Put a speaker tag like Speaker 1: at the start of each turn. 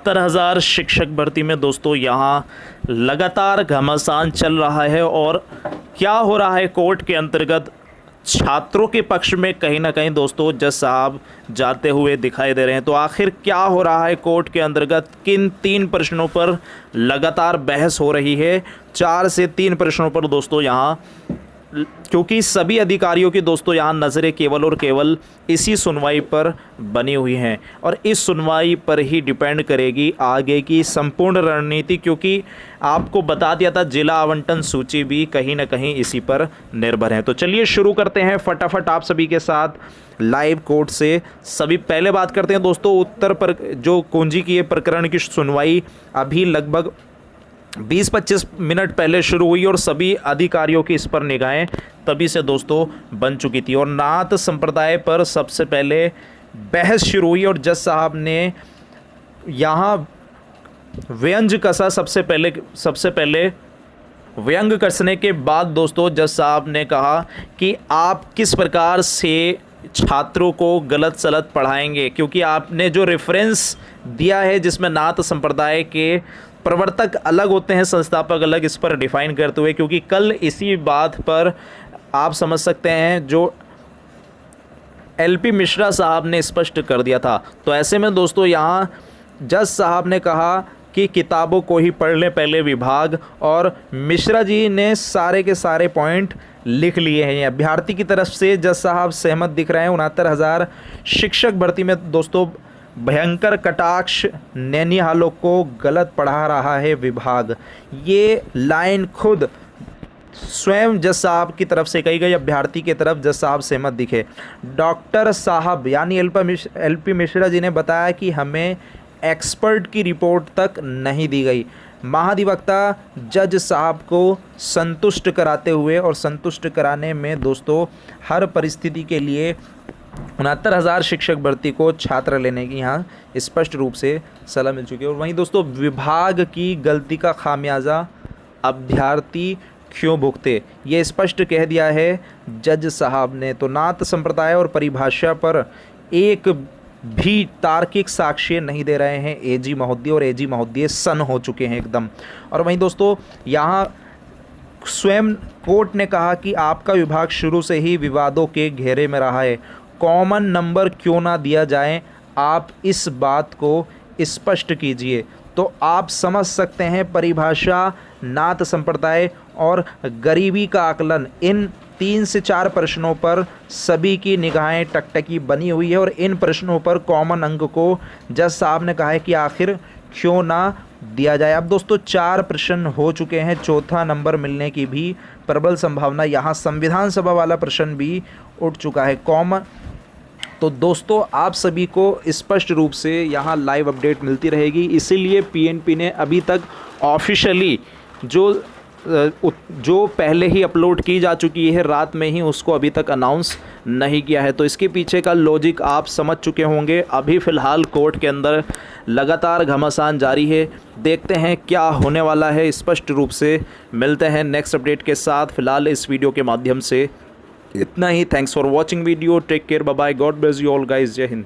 Speaker 1: 69,000 शिक्षक भर्ती में दोस्तों यहाँ लगातार घमासान चल रहा है। और क्या हो रहा है कोर्ट के अंतर्गत, छात्रों के पक्ष में कहीं ना कहीं दोस्तों जज साहब जाते हुए दिखाई दे रहे हैं। तो आखिर क्या हो रहा है कोर्ट के अंतर्गत, किन 3 प्रश्नों पर लगातार बहस हो रही है। 4 से 3 प्रश्नों पर दोस्तों यहाँ, क्योंकि सभी अधिकारियों की दोस्तों यहाँ नज़रें केवल और केवल इसी सुनवाई पर बनी हुई हैं और इस सुनवाई पर ही डिपेंड करेगी आगे की संपूर्ण रणनीति। क्योंकि आपको बता दिया था जिला आवंटन सूची भी कहीं ना कहीं इसी पर निर्भर है। तो चलिए शुरू करते हैं फटाफट आप सभी के साथ लाइव कोर्ट से। सभी पहले बात करते हैं दोस्तों उत्तर पर जो कुंजी की प्रकरण की सुनवाई अभी लगभग 20-25 मिनट पहले शुरू हुई और सभी अधिकारियों की इस पर निगाहें तभी से दोस्तों बन चुकी थी। और नाथ संप्रदाय पर सबसे पहले बहस शुरू हुई और जज साहब ने यहाँ व्यंग कसा। सबसे पहले व्यंग कसने के बाद दोस्तों जज साहब ने कहा कि आप किस प्रकार से छात्रों को गलत सलत पढ़ाएंगे, क्योंकि आपने जो रेफरेंस दिया है जिसमें नाथ संप्रदाय के प्रवर्तक अलग होते हैं, संस्थापक अलग, इस पर डिफाइन करते हुए, क्योंकि कल इसी बात पर आप समझ सकते हैं जो एलपी मिश्रा साहब ने स्पष्ट कर दिया था। तो ऐसे में दोस्तों यहाँ जज साहब ने कहा कि किताबों को ही पढ़ लें पहले विभाग, और मिश्रा जी ने सारे के सारे पॉइंट लिख लिए हैं। अभ्यर्थी की तरफ से जज साहब सहमत दिख रहे हैं। 69,000 शिक्षक भर्ती में दोस्तों भयंकर कटाक्ष, नैनीहालों को गलत पढ़ा रहा है विभाग, ये लाइन खुद स्वयं जज साहब की तरफ से कही गई। अभ्यर्थी की तरफ जज साहब सहमत दिखे। डॉक्टर साहब यानी एलपी मिश्रा जी ने बताया कि हमें एक्सपर्ट की रिपोर्ट तक नहीं दी गई। महाधिवक्ता जज साहब को संतुष्ट कराते हुए, और संतुष्ट कराने में दोस्तों हर परिस्थिति के लिए 69,000 शिक्षक भर्ती को छात्र लेने की यहाँ स्पष्ट रूप से सलाह मिल चुकी है। और वहीं दोस्तों विभाग की गलती का खामियाजा अभ्यर्थी क्यों भुगते, ये स्पष्ट कह दिया है जज साहब ने। तो नाथ संप्रदाय और परिभाषा पर एक भी तार्किक साक्ष्य नहीं दे रहे हैं एजी महोदय, और एजी महोदय सन हो चुके हैं एकदम। और वहीं दोस्तों यहाँ स्वयं कोर्ट ने कहा कि आपका विभाग शुरू से ही विवादों के घेरे में रहा है, कॉमन नंबर क्यों ना दिया जाए, आप इस बात को स्पष्ट कीजिए। तो आप समझ सकते हैं परिभाषा, नाथ संप्रदाय और गरीबी का आकलन, इन 3 से 4 प्रश्नों पर सभी की निगाहें टकटकी बनी हुई है। और इन प्रश्नों पर कॉमन अंक को जज साहब ने कहा है कि आखिर क्यों ना दिया जाए। अब दोस्तों 4 प्रश्न हो चुके हैं, चौथा नंबर मिलने की भी प्रबल संभावना। यहाँ संविधान सभा वाला प्रश्न भी उठ चुका है कॉमन। तो दोस्तों आप सभी को स्पष्ट रूप से यहाँ लाइव अपडेट मिलती रहेगी, इसीलिए पीएनपी ने अभी तक ऑफिशियली जो पहले ही अपलोड की जा चुकी है रात में ही, उसको अभी तक अनाउंस नहीं किया है। तो इसके पीछे का लॉजिक आप समझ चुके होंगे। अभी फ़िलहाल कोर्ट के अंदर लगातार घमासान जारी है, देखते हैं क्या होने वाला है। स्पष्ट रूप से मिलते हैं नेक्स्ट अपडेट के साथ। फ़िलहाल इस वीडियो के माध्यम से इतना ही। Thanks for watching video, take care, bye bye, God bless you all guys, जय हिंद।